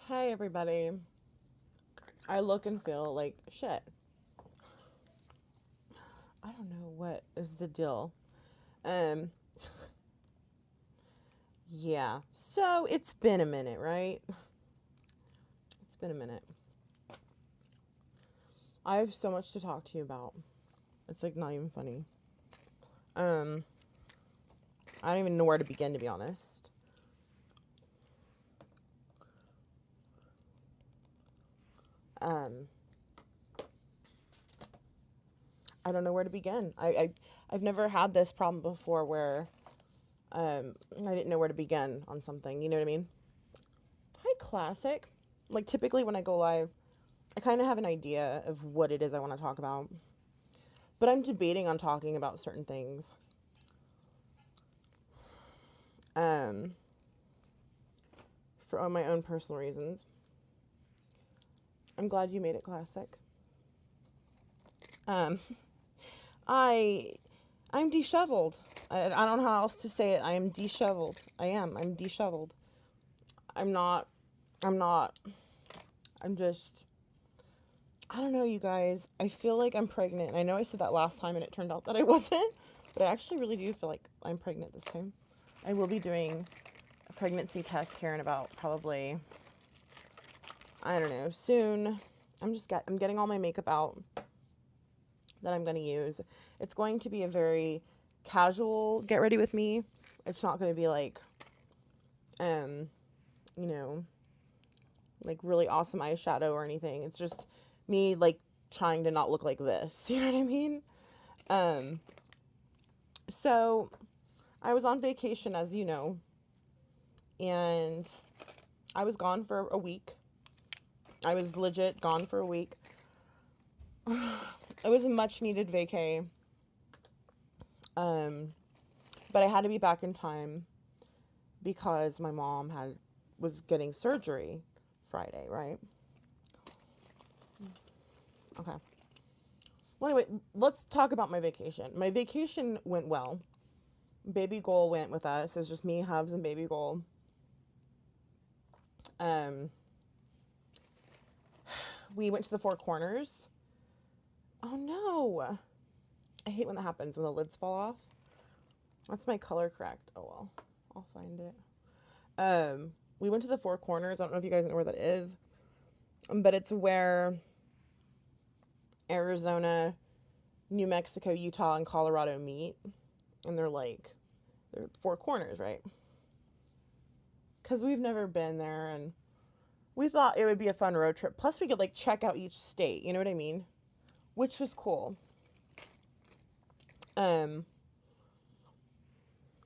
Hi, everybody. I look and feel like shit. I don't know what is the deal. Um, yeah. So it's been a minute, right? It's been a minute. I have so much to talk to you about. It's like not even funny. Um, I don't even know where to begin, to be honest. Um, I don't know where to begin. I've never had this problem before where I didn't know where to begin on something. You know what I mean? Hi, classic. Like typically when I go live, I kind of have an idea of what it is I want to talk about, but I'm debating on talking about certain things. Um, for my own personal reasons. I'm glad you made it classic. Um, I I'm disheveled. I don't know how else to say it. I am disheveled. I'm disheveled. I'm not. I'm not. I'm just. I don't know, you guys. I feel like I'm pregnant. I know I said that last time and it turned out that I wasn't, but I actually really do feel like I'm pregnant this time. I will be doing a pregnancy test here in about probably, I don't know, soon. I'm getting all my makeup out that I'm going to use. It's going to be a very casual get ready with me. It's not going to be like, um, you know, like really awesome eyeshadow or anything. It's just me like trying to not look like this. You know what I mean? Um, so I was on vacation, as you know, and I was gone for a week. I was legit gone for a week. It was a much needed vacay. But I had to be back in time because my mom was getting surgery Friday, right? Okay. Well, anyway, let's talk about my vacation. My vacation went well. Baby Goal went with us. It was just me, Hubs, and Baby Goal. Um, we went to the Four Corners. Oh no! I hate when that happens when the lids fall off. That's my color correct. Oh well, I'll find it. We went to the Four Corners. I don't know if you guys know where that is, but it's where Arizona, New Mexico, Utah, and Colorado meet, and they're Four Corners, right? Because we've never been there, and we thought it would be a fun road trip. Plus, we could like check out each state. You know what I mean? Which was cool. Um,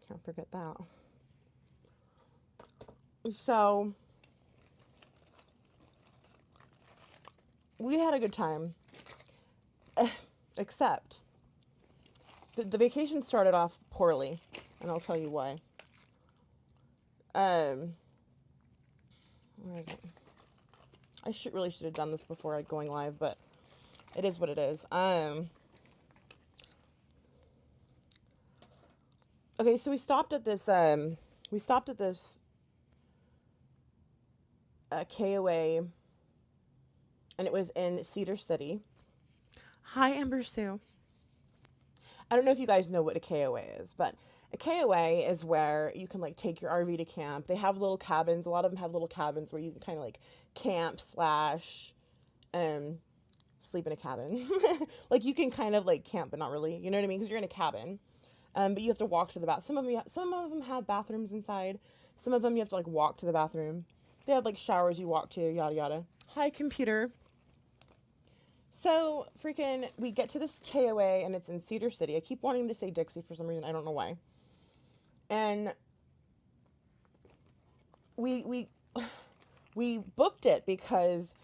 can't forget that. So we had a good time, except the vacation started off poorly, and I'll tell you why. Um, where is it? I really should have done this before going live, but it is what it is. Okay, so we stopped at this. KOA, and it was in Cedar City. Hi, Amber Sue. I don't know if you guys know what a KOA is, but a KOA is where you can like take your RV to camp. They have little cabins. A lot of them have little cabins where you can kind of like camp slash um sleep in a cabin. Like you can kind of like camp, but not really. You know what I mean? Because you're in a cabin. But you have to walk to the bath. Some of them have bathrooms inside. Some of them you have to like walk to the bathroom. They have like showers you walk to, yada yada. Hi, computer. So freaking, we get to this KOA and it's in Cedar City. I keep wanting to say Dixie for some reason. I don't know why. And we we booked it because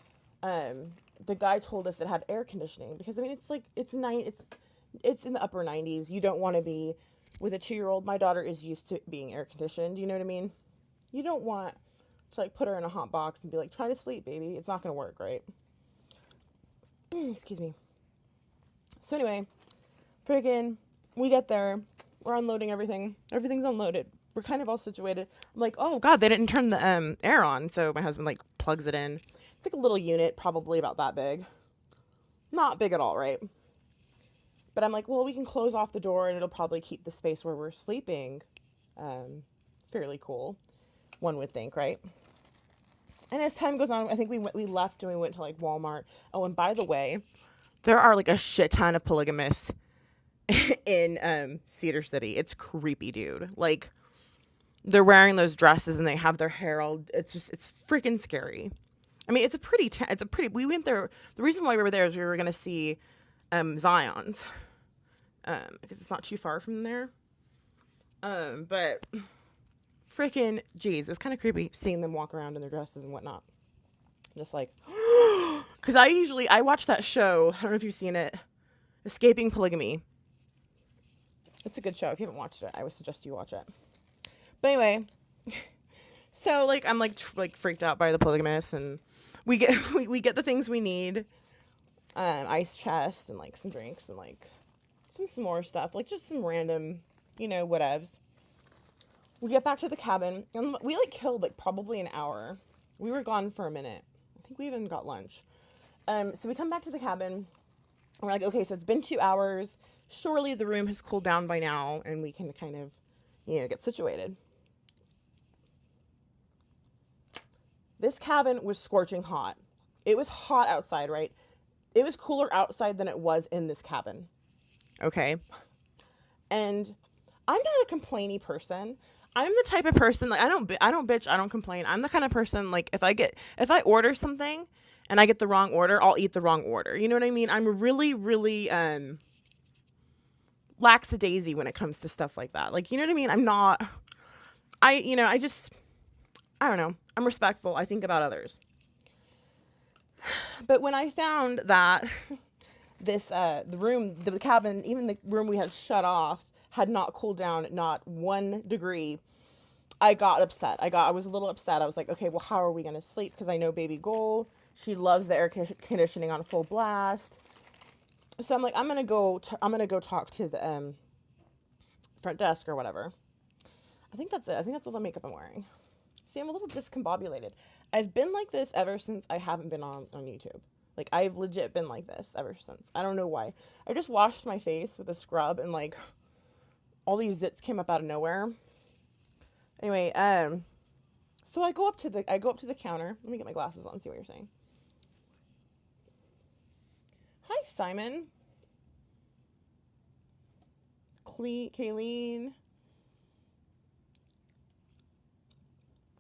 the guy told us it had air conditioning because I mean it's in the upper 90s. You don't want to be with a 2-year-old. My daughter is used to being air conditioned. You know what I mean? You don't want to like put her in a hot box and be like, try to sleep, baby. It's not going to work, right? Excuse me. So anyway, friggin', we get there. We're unloading everything. Everything's unloaded. we're kind of all situated. I'm like, oh God, they didn't turn the air on. So my husband like plugs it in. It's like a little unit, probably about that big. Not big at all, right? But I'm like, well, we can close off the door and it'll probably keep the space where we're sleeping fairly cool. One would think, right? And as time goes on, I think we left and we went to like Walmart. Oh, and by the way, there are like a shit ton of polygamists in Cedar City. It's creepy, dude. Like, they're wearing those dresses and they have their hair all. It's freaking scary. I mean, we went there. The reason why we were there is we were gonna see Zion's, because it's not too far from there. But freaking geez, it was kind of creepy seeing them walk around in their dresses and whatnot. Just like, because I watch that show. I don't know if you've seen it, Escaping Polygamy. It's a good show. If you haven't watched it, I would suggest you watch it. But anyway, so like I'm like freaked out by the polygamists, and we get the things we need, ice chest and like some drinks and like some more stuff, like just some random, whatevs. We get back to the cabin and we like killed like probably an hour. We were gone for a minute. I think we even got lunch. So we come back to the cabin and we're like, okay, so it's been 2 hours. Surely the room has cooled down by now and we can kind of, get situated. This cabin was scorching hot. It was hot outside, right? It was cooler outside than it was in this cabin. Okay. And I'm not a complainy person. I'm the type of person, like, I don't bitch, I don't complain. I'm the kind of person, like, if I order something and I get the wrong order, I'll eat the wrong order. You know what I mean? I'm really, really, lackadaisy when it comes to stuff like that. Like, you know what I mean? I don't know. I'm respectful. I think about others. But when I found that the cabin, even the room we had shut off, had not cooled down, not 1 degree, I got upset. I was a little upset. I was like, okay, well, how are we going to sleep? Because I know baby Gold, she loves the air conditioning on full blast. So I'm like, I'm going to go talk to the front desk or whatever. I think that's it. I think that's all the makeup I'm wearing. See, I'm a little discombobulated. I've been like this ever since I haven't been on YouTube. Like, I've legit been like this ever since. I don't know why. I just washed my face with a scrub and, like, all these zits came up out of nowhere. Anyway, so I go up to the counter. Let me get my glasses on and see what you're saying. Hi, Simon. Kayleen.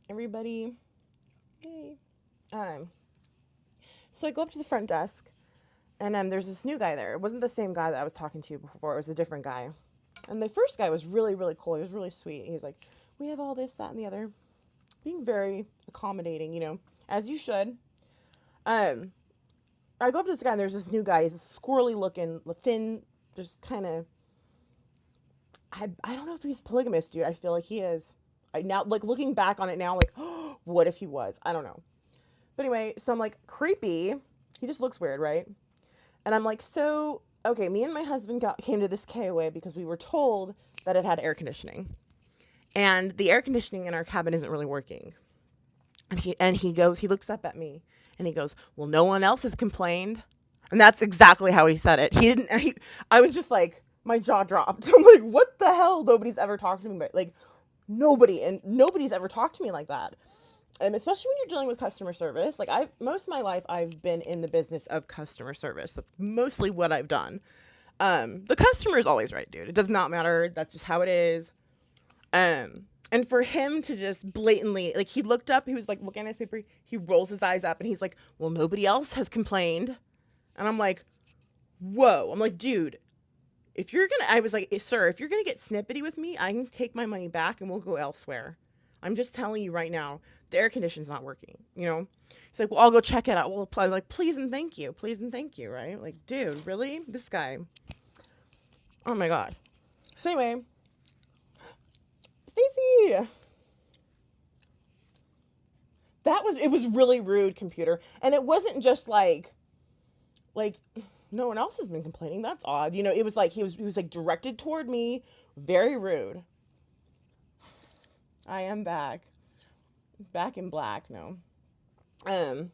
Everybody. Yay. So I go up to the front desk, and there's this new guy there. It wasn't the same guy that I was talking to before. It was a different guy. And the first guy was really, really cool. He was really sweet. He was like, we have all this, that, and the other. Being very accommodating, as you should. I go up to this guy, and there's this new guy. He's a squirrely looking, thin, just kind of, I don't know if he's polygamous, dude. I feel like he is. Now, like, looking back on it now, like, oh, what if he was? I don't know. But anyway, so I'm like, creepy. He just looks weird, right? And I'm like, so, okay, me and my husband came to this KOA because we were told that it had air conditioning. And the air conditioning in our cabin isn't really working. And he looks up at me and he goes, well, no one else has complained. And that's exactly how he said it. I was just like, my jaw dropped. I'm like, what the hell? Nobody's ever talked to me about, like, nobody's ever talked to me like that. Especially when you're dealing with customer service. Like, most of my life, I've been in the business of customer service. That's mostly what I've done. The customer is always right, dude. It does not matter. That's just how it is. And for him to just blatantly, like, he looked up, he was like looking at his paper, he rolls his eyes up and he's like, well, nobody else has complained. And I'm like, whoa. I'm like, dude, I was like, sir, if you're going to get snippety with me, I can take my money back and we'll go elsewhere. I'm just telling you right now, the air conditioning's not working, He's like, well, I'll go check it out. We'll apply. Like, please and thank you, right? Like, dude, really? This guy. Oh my God. So anyway, Stacey. It was really rude, computer. And it wasn't just like, no one else has been complaining. That's odd. It was like, he was like directed toward me. Very rude. I am back. Back in black, no. Um,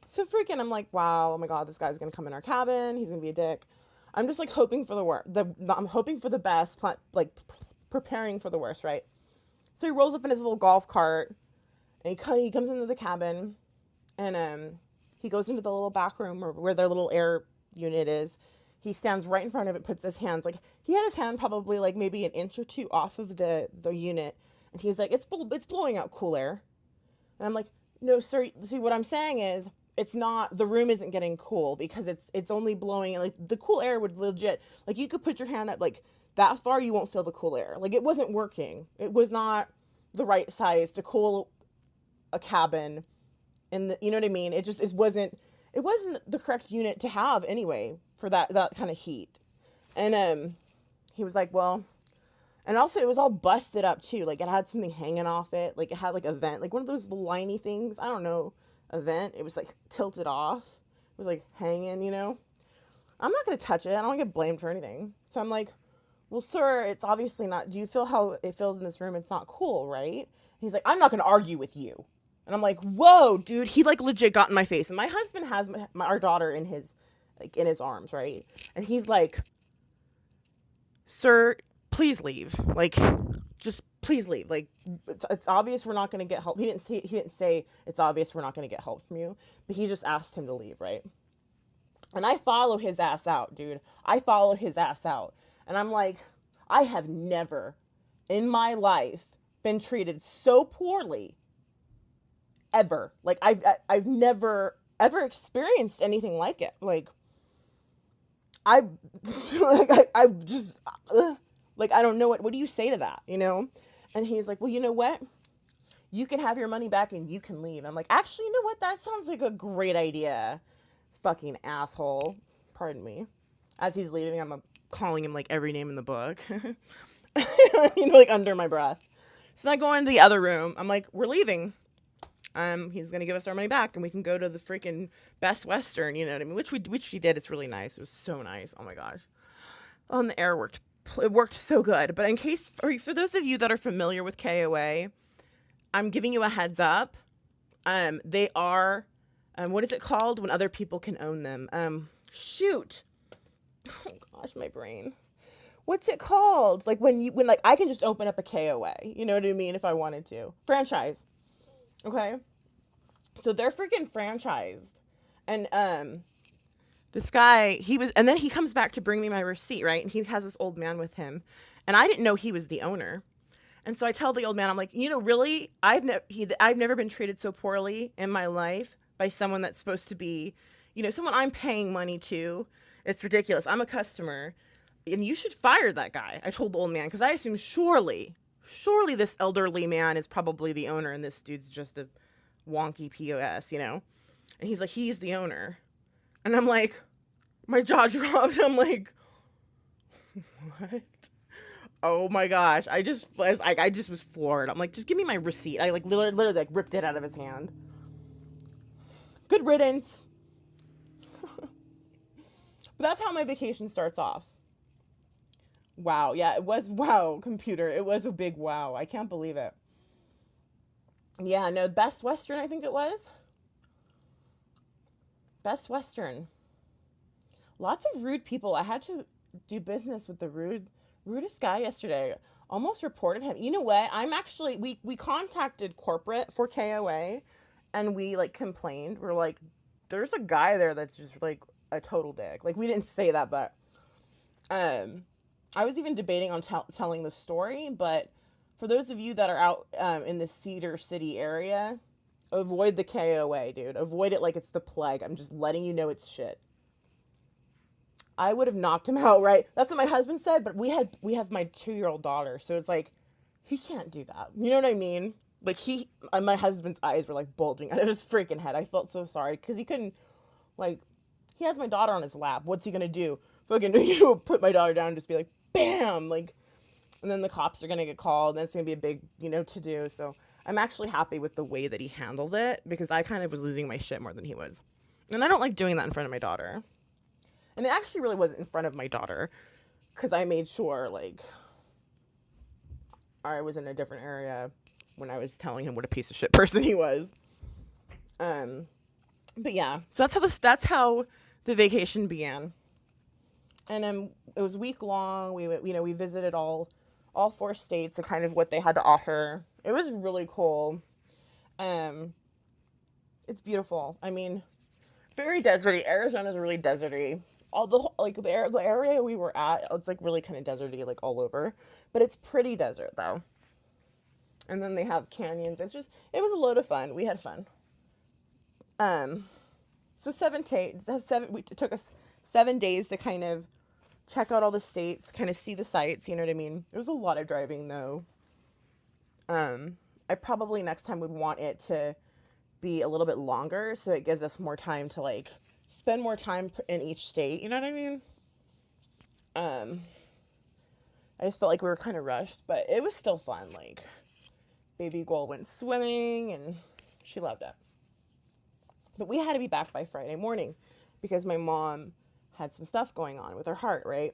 so freaking, I'm like, wow, oh my god, this guy's gonna come in our cabin. He's gonna be a dick. I'm just like hoping for the worst. I'm hoping for the best, preparing for the worst, right? So he rolls up in his little golf cart, and he comes into the cabin, and he goes into the little back room or where their little air unit is. He stands right in front of it, puts his hands like he had his hand probably like maybe an inch or two off of the unit, and he's like, it's blowing out cool air, and I'm like, no, sir. See, what I'm saying is, it's not, the room isn't getting cool because it's only blowing, like the cool air would legit, like you could put your hand up like that far, you won't feel the cool air. Like it wasn't working. It was not the right size to cool a cabin, and you know what I mean. It wasn't the correct unit to have anyway for that kind of heat. And he was like, well, and also it was all busted up too. Like it had something hanging off it. Like it had like a vent, like one of those liney things. I don't know, a vent. It was like tilted off. It was like hanging, you know. I'm not gonna touch it. I don't get blamed for anything. So I'm like, well, sir, it's obviously not. Do you feel how it feels in this room? It's not cool, right? And he's like, I'm not gonna argue with you. And I'm like, whoa, dude. He like legit got in my face. And my husband has our daughter in his arms, right? And he's like, sir, please leave. Like, just please leave. Like, it's obvious we're not going to get help. He didn't say it's obvious we're not going to get help from you, but he just asked him to leave, right? And I follow his ass out, dude. I follow his ass out. And I'm like, I have never in my life been treated so poorly ever. Like I've never ever experienced anything like it. Like I just like, I don't know what do you say to that, you know? And he's like, well, you know what? You can have your money back and you can leave. I'm like, actually, you know what? That sounds like a great idea. Fucking asshole. Pardon me. As he's leaving, I'm calling him like every name in the book. You know, like under my breath. So then I go into the other room. I'm like, we're leaving. He's gonna give us our money back and we can go to the freaking Best Western, you know what I mean? Which we did. It's really nice. It was so nice. Oh my gosh. Oh, and the air worked. It worked so good. But in case, for those of you that are familiar with KOA, I'm giving you a heads up. They are, what is it called when other people can own them? Shoot. Oh gosh, my brain. What's it called? Like when like I can just open up a KOA, you know what I mean? If I wanted to. Franchise. Okay. So they're freaking franchised. And, this guy, and then he comes back to bring me my receipt, right? And he has this old man with him. And I didn't know he was the owner. And so I tell the old man, I'm like, you know, really, I've never been treated so poorly in my life by someone that's supposed to be, you know, someone I'm paying money to. It's ridiculous. I'm a customer. And you should fire that guy. I told the old man, because I assume surely this elderly man is probably the owner and this dude's just a wonky POS, you know? And he's like, he's the owner. And I'm like, my jaw dropped. I'm like, what? Oh my gosh. I just was floored. I'm like, just give me my receipt. I like literally like ripped it out of his hand. Good riddance. But that's how my vacation starts off. Wow. Yeah, it was wow, computer. It was a big wow. I can't believe it. Yeah, no, Best Western, I think it was. Best Western. Lots of rude people. I had to do business with the rudest guy yesterday. Almost reported him. You know what? We contacted corporate for KOA and we like complained. We're like, there's a guy there that's just like a total dick. Like we didn't say that, but I was even debating on telling the story, but for those of you that are out in the Cedar City area, avoid the KOA, dude. Avoid it like it's the plague. I'm just letting you know it's shit. I would have knocked him out, right? That's what my husband said, but we have my 2-year-old daughter, so it's like, he can't do that. You know what I mean? Like my husband's eyes were like bulging out of his freaking head. I felt so sorry, because he couldn't, like, he has my daughter on his lap. What's he gonna do? Fucking, put my daughter down and just be like, bam! Like, and then the cops are gonna get called, and it's gonna be a big, to-do, so I'm actually happy with the way that he handled it, because I kind of was losing my shit more than he was. And I don't like doing that in front of my daughter. And it actually really wasn't in front of my daughter, because I made sure, like, I was in a different area when I was telling him what a piece of shit person he was. But yeah, so that's how the vacation began. And it was week long. We visited all 4 states and kind of what they had to offer. It was really cool. It's beautiful. I mean, very deserty. Arizona's really deserty. All the area we were at, it's like really kind of deserty, like all over. But it's pretty desert though. And then they have canyons. It was a load of fun. We had fun. So it took us 7 days to kind of check out all the states, kind of see the sights, you know what I mean? It was a lot of driving though. I probably next time would want it to be a little bit longer so it gives us more time to like spend more time in each state, you know what I mean? I just felt like we were kind of rushed, but it was still fun. Like, baby girl went swimming and she loved it. But we had to be back by Friday morning because my mom had some stuff going on with her heart, right?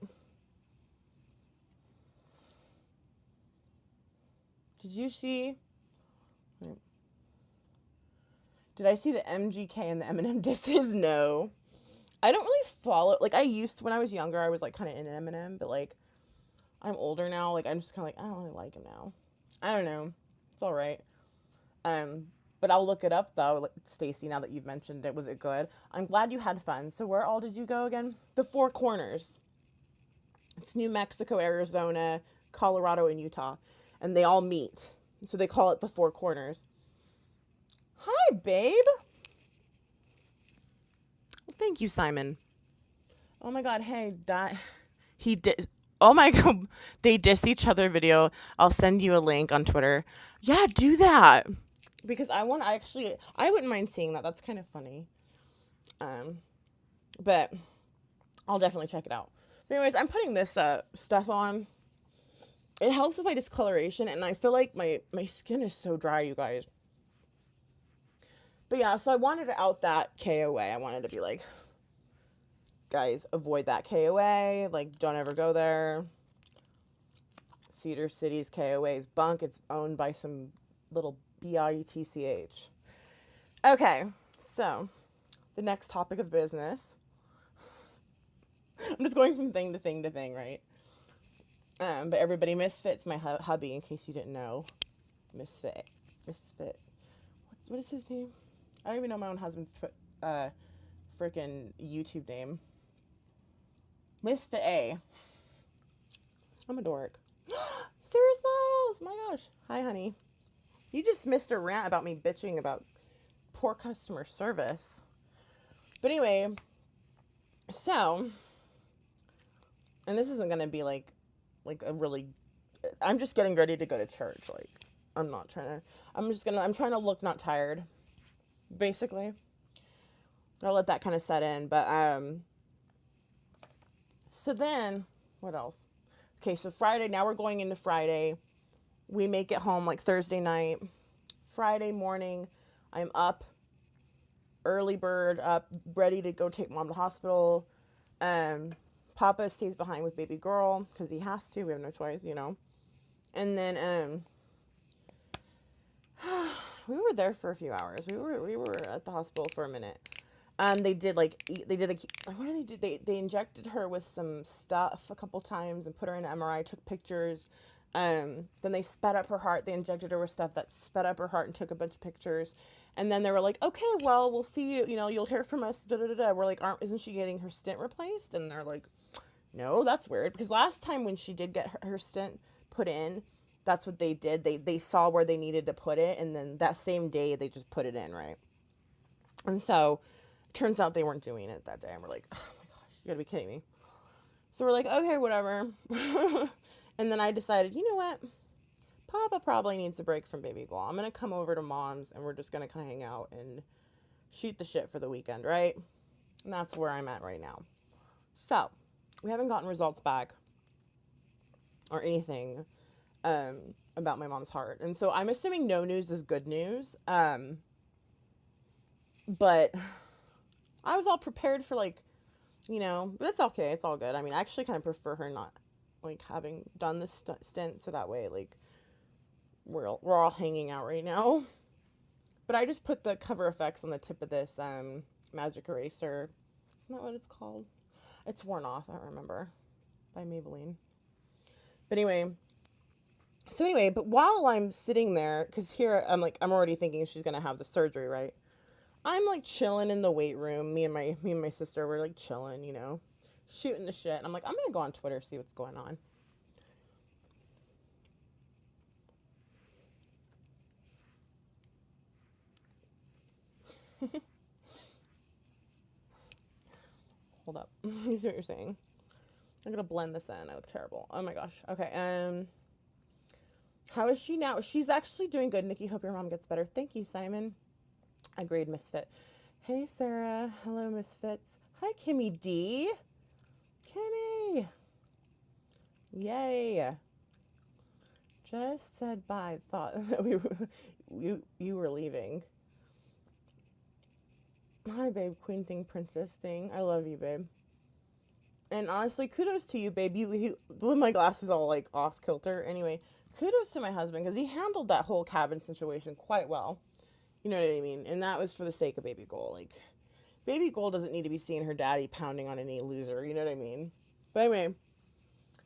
Did you see? Did I see the MGK and the Eminem disses? No. I don't really follow, like, I used to, when I was younger, I was, like, kind of into Eminem, but, like, I'm older now, like, I'm just kind of like, I don't really like him now. I don't know. It's alright. But I'll look it up, though, like, Stacy, now that you've mentioned it. Was it good? I'm glad you had fun. So where all did you go again? The Four Corners. It's New Mexico, Arizona, Colorado, and Utah. And they all meet. So they call it the Four Corners. Hi, babe. Thank you, Simon. Oh my god, hey, he did. Oh my god, they diss each other video. I'll send you a link on Twitter. Yeah, do that. Because I wouldn't mind seeing that. That's kind of funny. But I'll definitely check it out. But anyways, I'm putting this stuff on. It helps with my discoloration, and I feel like my skin is so dry, you guys. But yeah, so I wanted to out that KOA. I wanted to be like, guys, avoid that KOA. Like, don't ever go there. Cedar City's KOA is bunk. It's owned by some little BITCH. Okay, so the next topic of business. I'm just going from thing to thing to thing, right? But everybody, Misfit's my hubby, in case you didn't know. Misfit. What is his name? I don't even know my own husband's freaking YouTube name. Misfit A. I'm a dork. Sarah Smiles! My gosh. Hi, honey. You just missed a rant about me bitching about poor customer service. But anyway, so, and this isn't going to be like a really, I'm just getting ready to go to church. Like, I'm trying to look not tired, basically. I'll let that kind of set in. But, so then, what else? Okay, so Friday, now we're going into Friday. We make it home like Thursday night. Friday morning, I'm up, early bird, up, ready to go take mom to the hospital. Papa stays behind with baby girl because he has to. We have no choice, you know. And then we were there for a few hours. We were at the hospital for a minute. They did what do they do? They injected her with some stuff a couple times and put her in an MRI, took pictures. Then they sped up her heart. They injected her with stuff that sped up her heart and took a bunch of pictures. And then they were like, okay, well, we'll see you. You know, you'll hear from us. Da, da, da, da. We're like, isn't she getting her stent replaced? And they're like, no, that's weird. Because last time when she did get her stent put in, that's what they did. They saw where they needed to put it. And then that same day, they just put it in, right? And so turns out they weren't doing it that day. And we're like, oh my gosh, you gotta be kidding me. So we're like, okay, whatever. And then I decided, you know what? Papa probably needs a break from baby girl. I'm going to come over to mom's and we're just going to kind of hang out and shoot the shit for the weekend, right? And that's where I'm at right now. So, we haven't gotten results back or anything about my mom's heart. And so I'm assuming no news is good news. But I was all prepared for like, you know, but it's okay. It's all good. I mean, I actually kind of prefer her not like having done this stint so that way, like, we're all hanging out right now. But I just put the cover effects on the tip of this magic eraser. Isn't that what it's called? It's worn off, I don't remember. By Maybelline. But anyway, but while I'm sitting there, because here I'm already thinking she's gonna have the surgery, right? I'm like chilling in the weight room. Me and my sister were like chilling, shooting the shit. And I'm like, I'm gonna go on Twitter, see what's going on. Hold up. You see what you're saying? I'm gonna blend this in. I look terrible. Oh my gosh. Okay. How is she now? She's actually doing good. Nikki, hope your mom gets better. Thank you, Simon. Agreed, Misfit. Hey, Sarah. Hello, Misfits. Hi, Kimmy D. Kimmy. Yay. Just said bye. Thought that you were leaving. Hi, babe. Queen thing, princess thing. I love you, babe. And honestly, kudos to you, babe. You with my glasses all like off kilter. Anyway, kudos to my husband because he handled that whole cabin situation quite well. You know what I mean? And that was for the sake of baby Goal. Like, baby Goal doesn't need to be seeing her daddy pounding on any loser. You know what I mean? But anyway,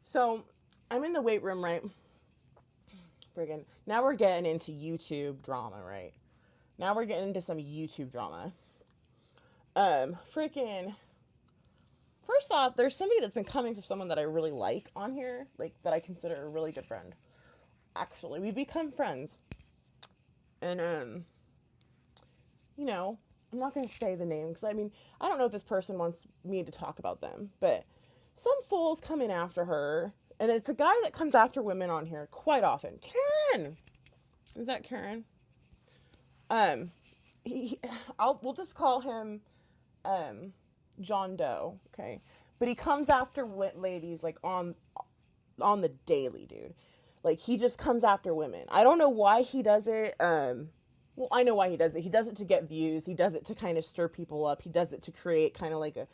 so I'm in the weight room, right? Friggin'. Now we're getting into YouTube drama, right? Now we're getting into some YouTube drama. Freaking. First off, there's somebody that's been coming from someone that I really like on here, like that I consider a really good friend. Actually, we've become friends. And, I'm not going to say the name because, I don't know if this person wants me to talk about them, but some fool's coming after her, and it's a guy that comes after women on here quite often. Karen! Is that Karen? We'll just call him, John Doe, okay? But he comes after ladies, like, on the daily, dude. Like, he just comes after women. I don't know why he does it, well, I know why he does it. He does it to get views. He does it to kind of stir people up. He does it to create kind of like a,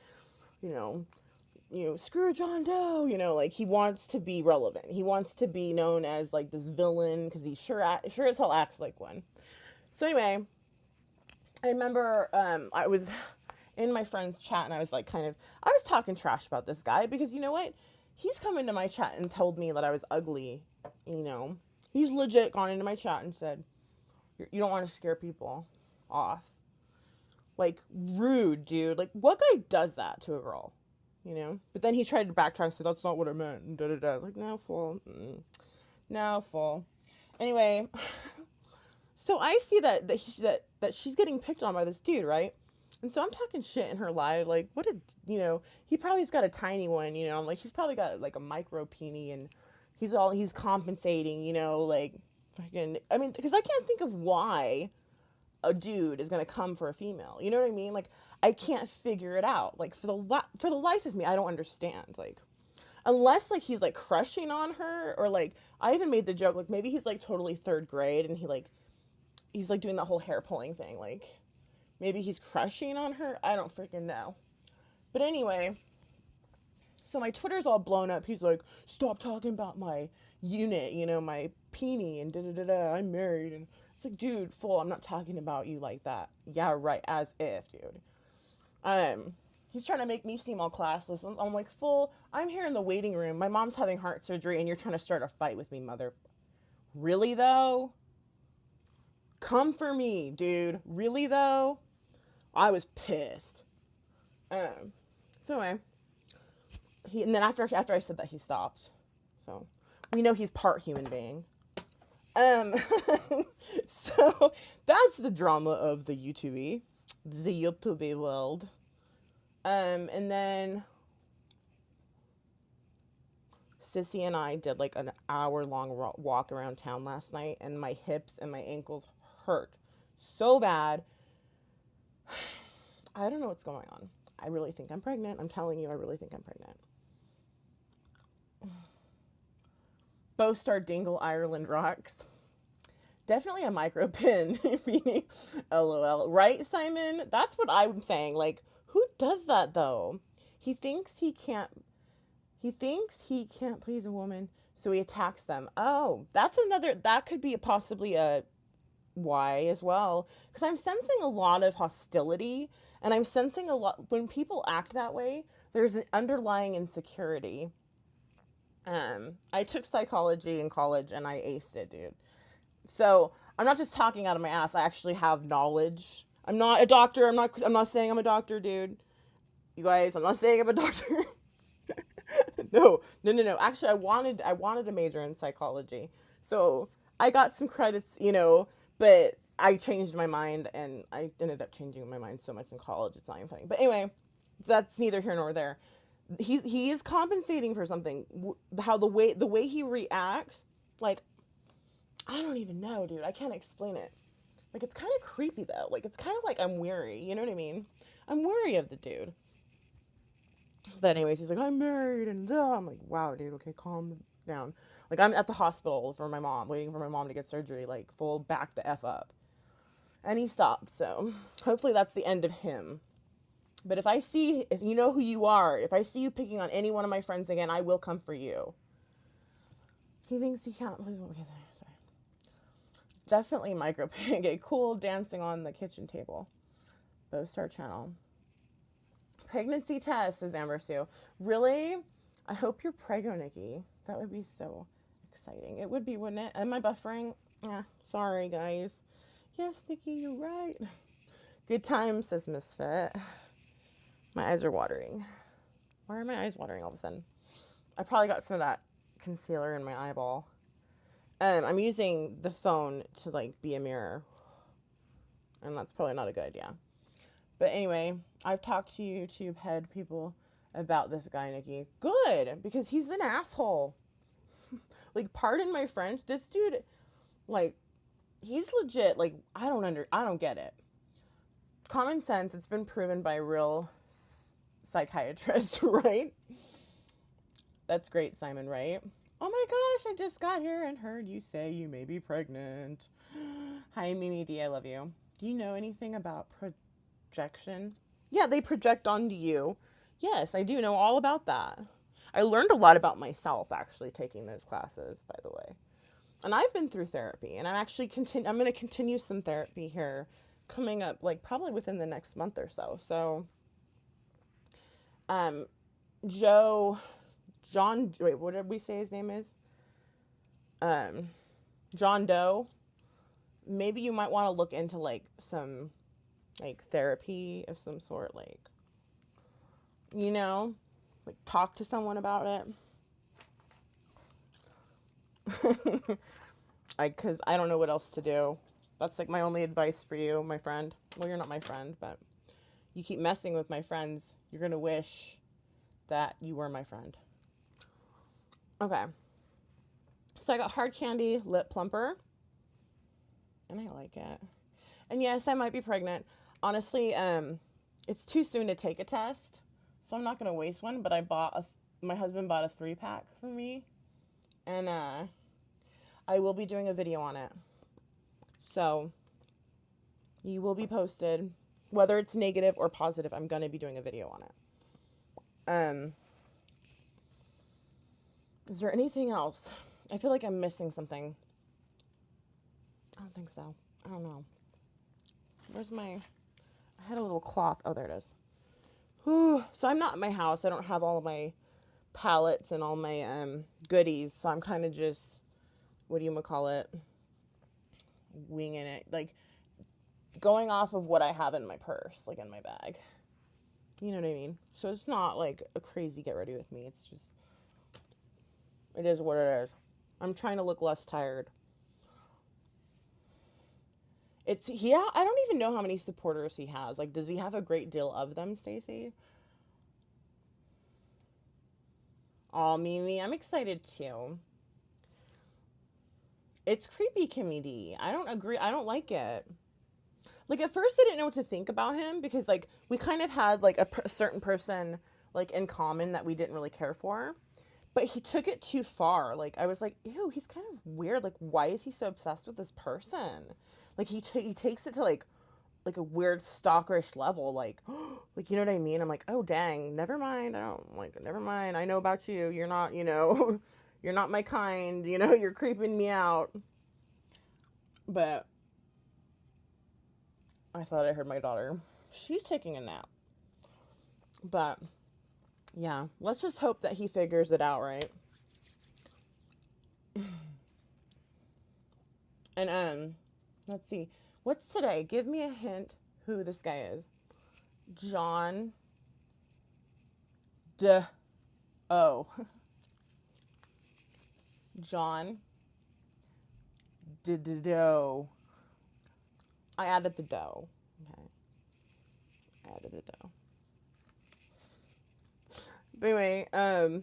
screw John Doe, like he wants to be relevant. He wants to be known as like this villain because he sure as hell acts like one. So anyway, I remember I was in my friend's chat and I was like I was talking trash about this guy because you know what? He's come into my chat and told me that I was ugly, He's legit gone into my chat and said, you don't want to scare people off. Like, rude, dude. Like, what guy does that to a girl? But then he tried to backtrack and say, that's not what I meant. And da-da-da. Like, no, fool. No, fool. Anyway, so I see that she's getting picked on by this dude, right? And so I'm talking shit in her live, like, what he probably's got a tiny one, I'm like, he's probably got, like, a micro peenie, and he's compensating, like, fucking, because I can't think of why a dude is gonna come for a female, you know what I mean? Like, I can't figure it out, like, for the life of me, I don't understand, like, unless, like, he's, like, crushing on her, or, like, I even made the joke, like, maybe he's, like, totally third grade, and he's, like, doing that whole hair pulling thing, like, maybe he's crushing on her, I don't freaking know, but anyway, so my Twitter's all blown up, he's like, stop talking about my unit, my peenie, and da-da-da-da, I'm married, and it's like, dude, fool, I'm not talking about you like that. Yeah, right, as if, dude. He's trying to make me seem all classless. I'm like, fool, I'm here in the waiting room. My mom's having heart surgery, and you're trying to start a fight with me, mother. Really, though? Come for me, dude. Really, though? I was pissed. So anyway, and then after I said that, he stopped. So we know he's part human being. So that's the drama of the YouTube world. And then Sissy and I did like an hour-long walk around town last night, and my hips and my ankles hurt so bad. I don't know what's going on. I really think I'm pregnant. I'm telling you, I really think I'm pregnant. Both Star Dingle Ireland rocks. Definitely a micro pin. LOL. Right, Simon? That's what I'm saying. Like, who does that, though? He thinks he can't He thinks he can't please a woman, so he attacks them. Oh, that could be possibly a why as well. Because I'm sensing a lot of hostility, and I'm sensing a lot, when people act that way, there's an underlying insecurity. I took psychology in college and I aced it, dude. So I'm not just talking out of my ass. I actually have knowledge. I'm not a doctor. I'm not saying I'm a doctor, dude. You guys, I'm not saying I'm a doctor. No. Actually, I wanted to major in psychology. So I got some credits, but I changed my mind, and I ended up changing my mind so much in college. It's not even funny. But anyway, that's neither here nor there. He is compensating for something. How the way he reacts, like, I don't even know, dude. I can't explain it. Like, it's kind of creepy though. Like, it's kind of like I'm weary. You know what I mean? I'm weary of the dude. But anyways, he's like, I'm married, and I'm like, wow, dude. Okay, calm down. Like, I'm at the hospital for my mom, waiting for my mom to get surgery. Like, full back the f up. And he stopped. So hopefully that's the end of him. But if you know who you are, if I see you picking on any one of my friends again, I will come for you. He thinks he can't. Okay, sorry. Definitely micropig. A cool dancing on the kitchen table. Both Star Channel. Pregnancy test, says Amber Sue. Really? I hope you're preggo, Nikki. That would be so exciting. It would be, wouldn't it? Am I buffering? Sorry, guys. Yes, Nikki, you're right. Good time, says Misfit. My eyes are watering. Why are my eyes watering all of a sudden? I probably got some of that concealer in my eyeball. I'm using the phone to, like, be a mirror. And that's probably not a good idea. But anyway, I've talked to YouTube head people about this guy, Nikki. Good, because he's an asshole. Like, pardon my French. This dude, like, he's legit. Like, I don't get it. Common sense, it's been proven by real psychiatrists, right? That's great, Simon, right? Oh my gosh, I just got here and heard you say you may be pregnant. Hi, Mimi D, I love you. Do you know anything about projection? Yeah, they project onto you. Yes, I do know all about that. I learned a lot about myself, actually, taking those classes, by the way. And I've been through therapy, and I'm going to continue some therapy here coming up, like, probably within the next month or so. So, what did we say his name is? John Doe. Maybe you might want to look into, like, some, like, therapy of some sort, like, like, talk to someone about it. Because I don't know what else to do. That's, like, my only advice for you, my friend. Well, you're not my friend, but you keep messing with my friends, you're going to wish that you were my friend. Okay. So I got hard candy lip plumper. And I like it. And yes, I might be pregnant. Honestly, it's too soon to take a test, so I'm not going to waste one, but my husband bought a 3-pack for me, and I will be doing a video on it. So you will be posted, whether it's negative or positive, I'm going to be doing a video on it. Is there anything else? I feel like I'm missing something. I don't think so. I don't know. I had a little cloth. Oh, there it is. Whew. So I'm not in my house. I don't have all of my palettes and all my goodies. So I'm kind of just, winging it. Like, going off of what I have in my purse, like in my bag. You know what I mean? So it's not like a crazy get ready with me. It's just, it is what it is. I'm trying to look less tired. I don't even know how many supporters he has. Like, does he have a great deal of them, Stacy? Oh, Mimi, I'm excited too. It's creepy, Kimmy D. I don't agree. I don't like it. Like, at first I didn't know what to think about him because, like, we kind of had, like, a certain person, like, in common that we didn't really care for. But he took it too far. Like, I was like, ew, he's kind of weird. Like, why is he so obsessed with this person? Like, he takes it to, like, like a weird stalkerish level, like, like, you know what I mean? I'm like, oh dang, never mind. I don't like, never mind. I know about you. You're not, you're not my kind. You're creeping me out. But I thought I heard my daughter. She's taking a nap. But yeah, let's just hope that he figures it out, right? And let's see. What's today? Give me a hint who this guy is. John Doe. John Doe. I added the dough. Okay. I added the dough. But anyway, I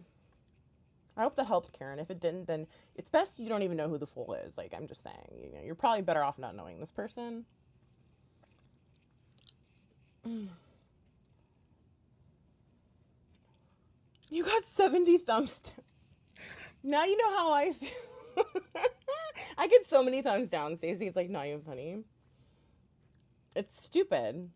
hope that helped, Karen. If it didn't, then it's best you don't even know who the fool is. Like, I'm just saying, you're probably better off not knowing this person. You got 70 thumbs down. Now you know how I feel. I get so many thumbs down, Stacey. It's like not even funny. It's stupid.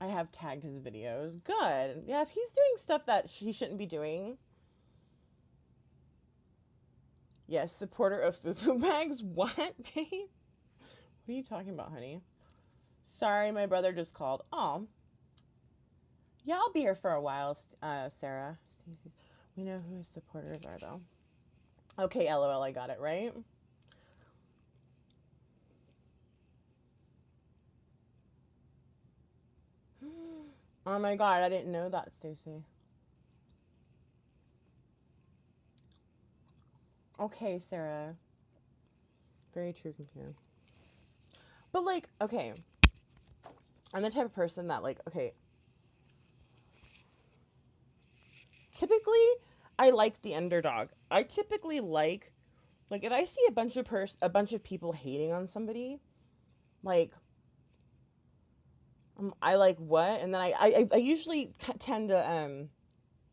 I have tagged his videos. Good. Yeah, if he's doing stuff that he shouldn't be doing. Yes, supporter of fufu bags. What, babe? What are you talking about, honey? Sorry, my brother just called. Oh. Yeah, I'll be here for a while, Sarah. We know who his supporters are, though. Okay, LOL, I got it, right? Oh my god, I didn't know that, Stacey. Okay, Sarah. Very true, computer. But, like, okay. I'm the type of person that, like, okay. Typically, I like the underdog. I typically like if I see a bunch of people hating on somebody, like, I like what, and then I usually tend to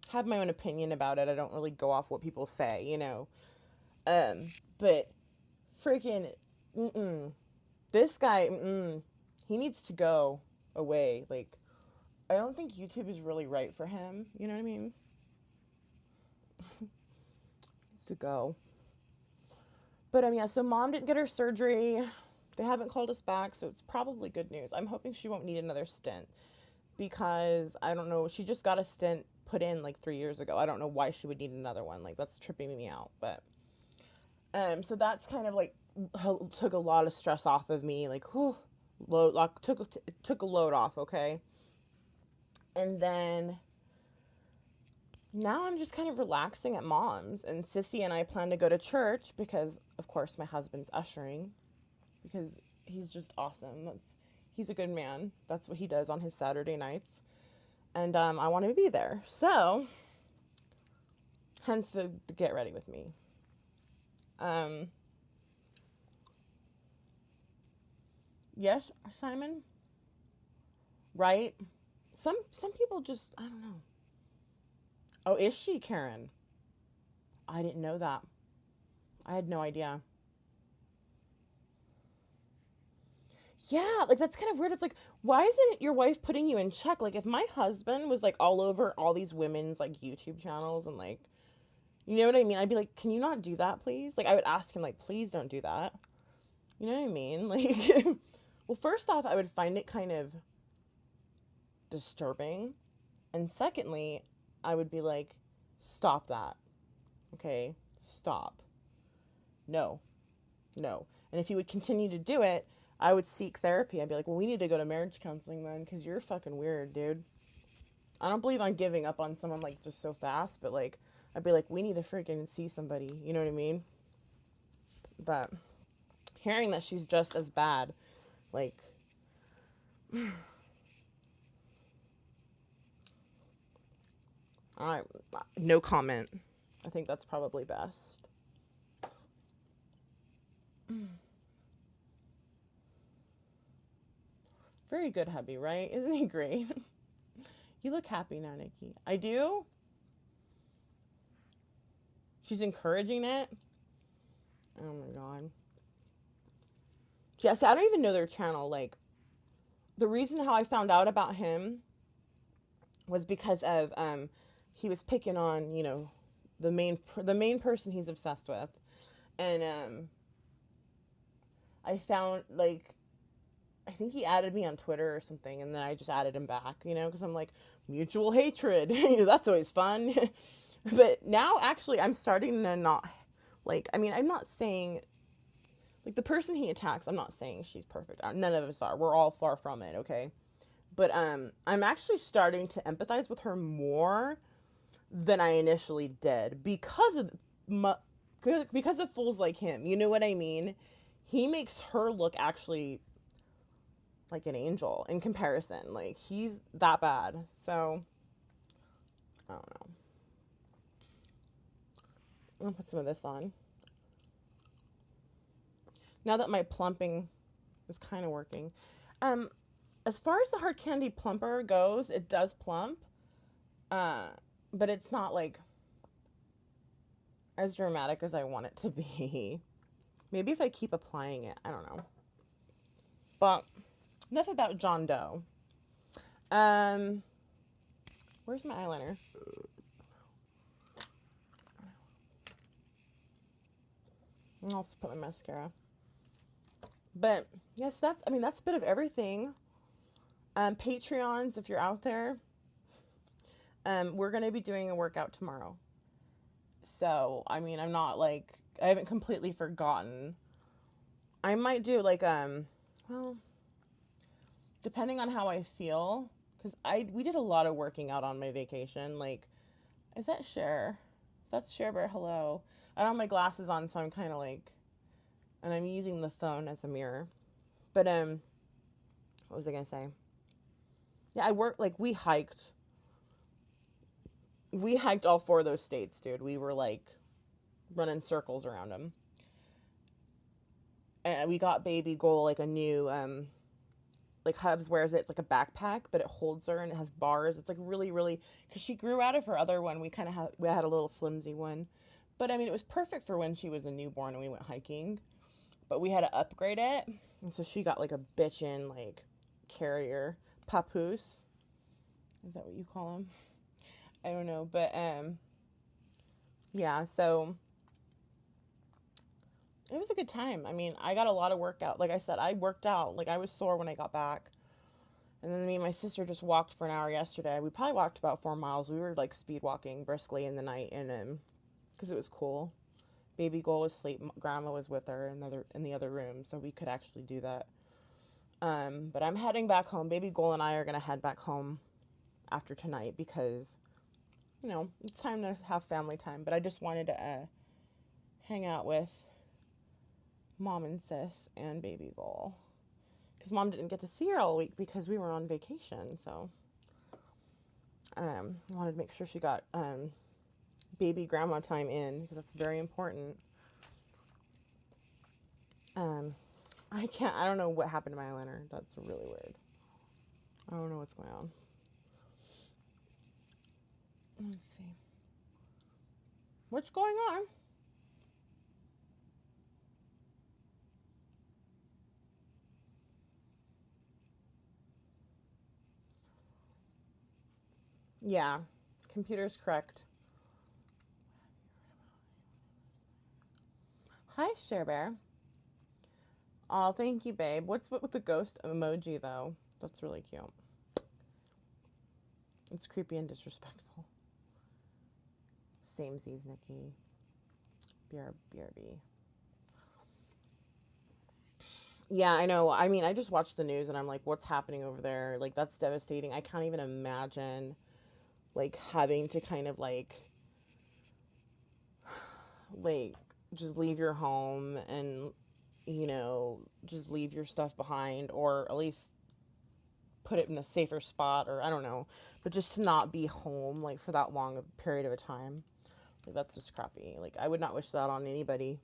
have my own opinion about it. I don't really go off what people say, but freaking, this guy, he needs to go away. Like, I don't think YouTube is really right for him. You know what I mean? Needs to go. But yeah, so mom didn't get her surgery. They haven't called us back, so it's probably good news. I'm hoping she won't need another stent because I don't know. She just got a stent put in like 3 years ago. I don't know why she would need another one. Like, that's tripping me out. But so that's kind of like took a lot of stress off of me. Like, whew, took a load off. Okay, and then now I'm just kind of relaxing at mom's, and Sissy and I plan to go to church because, of course, my husband's ushering because he's just awesome. He's a good man. That's what he does on his Saturday nights, and I want to be there. So, hence the get ready with me. Yes, Simon. Right? Some people just, I don't know. Oh, is she, Karen? I didn't know that. I had no idea. Yeah, like, that's kind of weird. It's like, why isn't your wife putting you in check? Like, if my husband was like all over all these women's like YouTube channels and like, you know what I mean? I'd be like, can you not do that, please? Like, I would ask him, like, please don't do that. You know what I mean? Like, well, first off, I would find it kind of disturbing. And secondly, I would be like, stop that. Okay? Stop. No. No. And if he would continue to do it, I would seek therapy. I'd be like, well, we need to go to marriage counseling then, because you're fucking weird, dude. I don't believe I'm giving up on someone like just so fast, but like, I'd be like, we need to freaking see somebody. You know what I mean? But hearing that she's just as bad, like, I no comment. I think that's probably best. Very good, hubby, right? Isn't he great? You look happy now, Nikki. I do? She's encouraging it? Oh my god. Yes, I don't even know their channel. Like, the reason how I found out about him was because of he was picking on, you know, the main person he's obsessed with. And I found, like, I think he added me on Twitter or something, and then I just added him back, you know, because I'm like, mutual hatred. That's always fun. But now, actually, I'm starting to not, like, I mean, I'm not saying, like, the person he attacks, I'm not saying she's perfect. None of us are. We're all far from it, okay? But I'm actually starting to empathize with her more than I initially did because of fools like him. You know what I mean? He makes her look actually like an angel in comparison. Like, he's that bad. So, I don't know. I'm gonna put some of this on. Now that my plumping is kind of working. Um, as far as the hard candy plumper goes, it does plump. Uh, but it's not like as dramatic as I want it to be. Maybe if I keep applying it, I don't know. But enough about John Doe. Um, where's my eyeliner? I'll just put my mascara. But yes, that's a bit of everything. Patreons, if you're out there, we're gonna be doing a workout tomorrow. So I mean, I'm not like I haven't completely forgotten. I might do like well, depending on how I feel, because we did a lot of working out on my vacation. Like, is that Cher? That's Cher Bear. Hello. I don't have my glasses on, so I'm kind of like, and I'm using the phone as a mirror. But what was I gonna say? Yeah, I worked like we hiked. We hiked all 4 of those states, dude. We were like running circles around them. And we got baby Goal like a new like Hubs wears it like a backpack, but it holds her and it has bars. It's like really, really, because she grew out of her other one. We had a little flimsy one, but I mean it was perfect for when she was a newborn and we went hiking. But we had to upgrade it, and so she got like a bitchin' like carrier papoose. Is that what you call them? I don't know, but yeah. So it was a good time. I mean, I got a lot of workout. Like I said, I worked out. Like, I was sore when I got back. And then me and my sister just walked for an hour yesterday. We probably walked about 4 miles. We were like speed walking briskly in the night, and because it was cool. Baby Goal was asleep. Grandma was with her in the other room, so we could actually do that. But I'm heading back home. Baby Goal and I are gonna head back home after tonight because, you know, it's time to have family time. But I just wanted to hang out with Mom and Sis and Baby Goal. Because Mom didn't get to see her all week because we were on vacation. So I wanted to make sure she got baby grandma time in because that's very important. I don't know what happened to my eyeliner. That's really weird. I don't know what's going on. Let's see. What's going on? Yeah, computer's correct. Hi, Share Bear. Oh, thank you, babe. What's with the ghost emoji, though? That's really cute. It's creepy and disrespectful. Samesies, Nikki. BRB. Yeah, I know. I mean, I just watched the news and I'm like, what's happening over there? Like, that's devastating. I can't even imagine, like, having to kind of, like, just leave your home and, you know, just leave your stuff behind, or at least put it in a safer spot, or I don't know, but just to not be home, like, for that long a period of a time. Like, that's just crappy. Like, I would not wish that on anybody.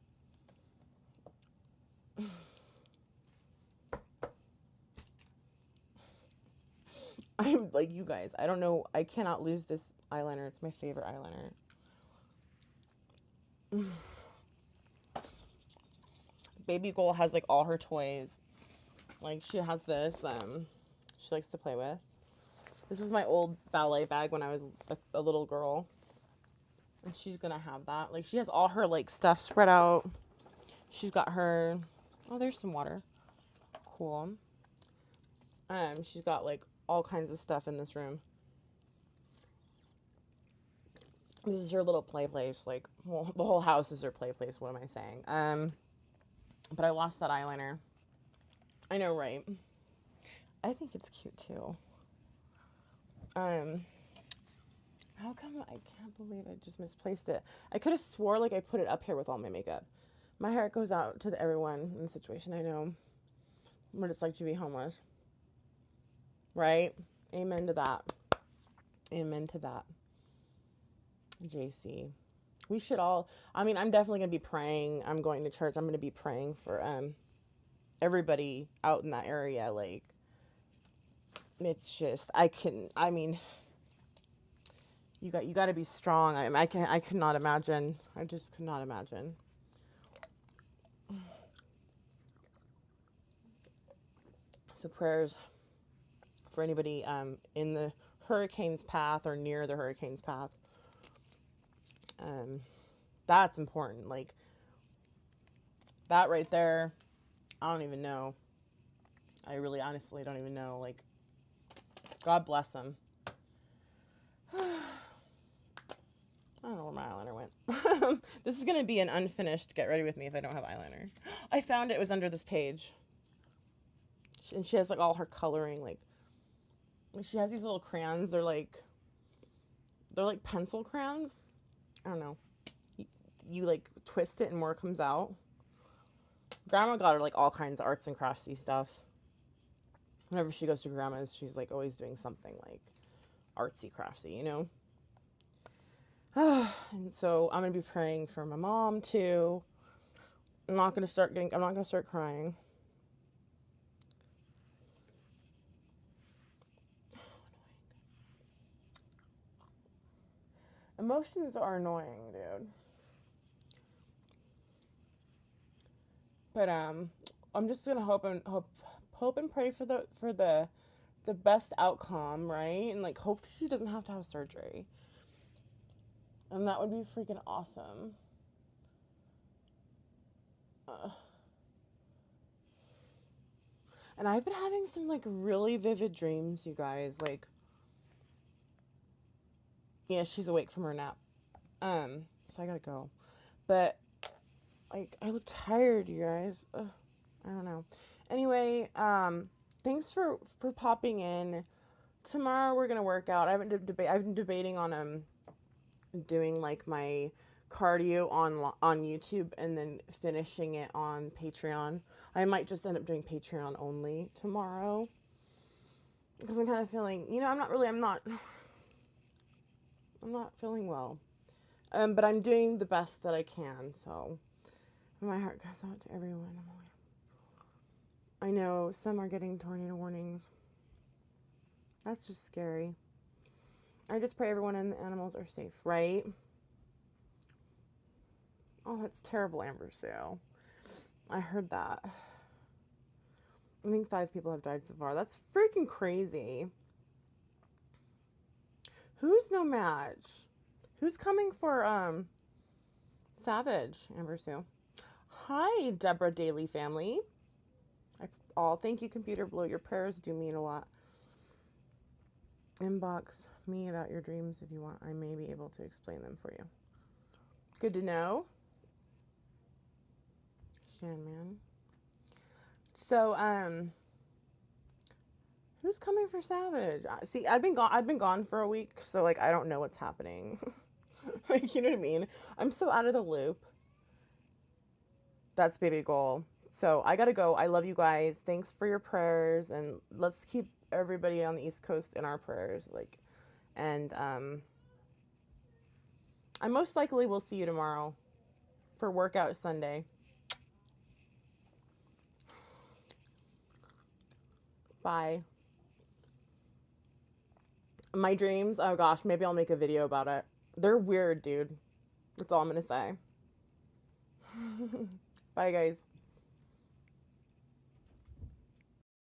I'm like, you guys, I don't know. I cannot lose this eyeliner. It's my favorite eyeliner. Baby Goal has like all her toys. Like, she has this, she likes to play with. This was my old ballet bag when I was a little girl. And she's gonna have that. Like, she has all her, like, stuff spread out. She's got her, oh, there's some water. Cool. She's got, like, all kinds of stuff in this room. This is her little play place. Like, well, the whole house is her play place. What am I saying? But I lost that eyeliner. I know, right? I think it's cute, too. How come I can't believe I just misplaced it? I could have swore, like, I put it up here with all my makeup. My heart goes out to everyone in the situation. I know what it's like to be homeless. Right? Amen to that. Amen to that. JC. We should all, I mean, I'm definitely going to be praying. I'm going to church. I'm going to be praying for everybody out in that area. Like, it's just, I mean, you got to be strong. I could not imagine. I just could not imagine. So prayers for anybody in the hurricane's path or near the hurricane's path. That's important. Like, that right there, I don't even know. I really honestly don't even know. Like, God bless them. I don't know where my eyeliner went. This is going to be an unfinished get ready with me if I don't have eyeliner. I found it was under this page. And she has, like, all her coloring, like, she has these little crayons. They're like pencil crayons. I don't know. You like, twist it and more comes out. Grandma got her, like, all kinds of arts and craftsy stuff. Whenever she goes to Grandma's, she's, like, always doing something, like, artsy craftsy, you know? And so I'm going to be praying for my mom, too. I'm not going to start crying. Emotions are annoying, dude. But I'm just gonna hope and pray for the best outcome, right? And, like, hope she doesn't have to have surgery. And that would be freaking awesome. And I've been having some, like, really vivid dreams, you guys. Like, yeah, she's awake from her nap. So I gotta go. But, like, I look tired, you guys. I don't know. Anyway, thanks for popping in. Tomorrow we're gonna work out. I've been debating on doing, like, my cardio on YouTube and then finishing it on Patreon. I might just end up doing Patreon only tomorrow because I'm kind of feeling, you know, I'm not feeling well. But I'm doing the best that I can, so my heart goes out to everyone. I know some are getting tornado warnings. That's just scary. I just pray everyone and the animals are safe, right? Oh, that's terrible, Amber Sue. I heard that. I think 5 people have died so far. That's freaking crazy. Who's no match? Who's coming for Savage, Amber Sue? Hi, Deborah Daly family. Thank you, Computer Blue. Your prayers do mean a lot. Inbox me about your dreams if you want. I may be able to explain them for you. Good to know. Shanman. So, who's coming for Savage? See, I've been gone for a week, so, like, I don't know what's happening. Like, you know what I mean? I'm so out of the loop. That's baby goal. So I gotta go. I love you guys. Thanks for your prayers, and let's keep everybody on the East Coast in our prayers. Like, and I most likely will see you tomorrow for Workout Sunday. Bye. My dreams, oh gosh, maybe I'll make a video about it. They're weird, dude. That's all I'm gonna say. Bye, guys.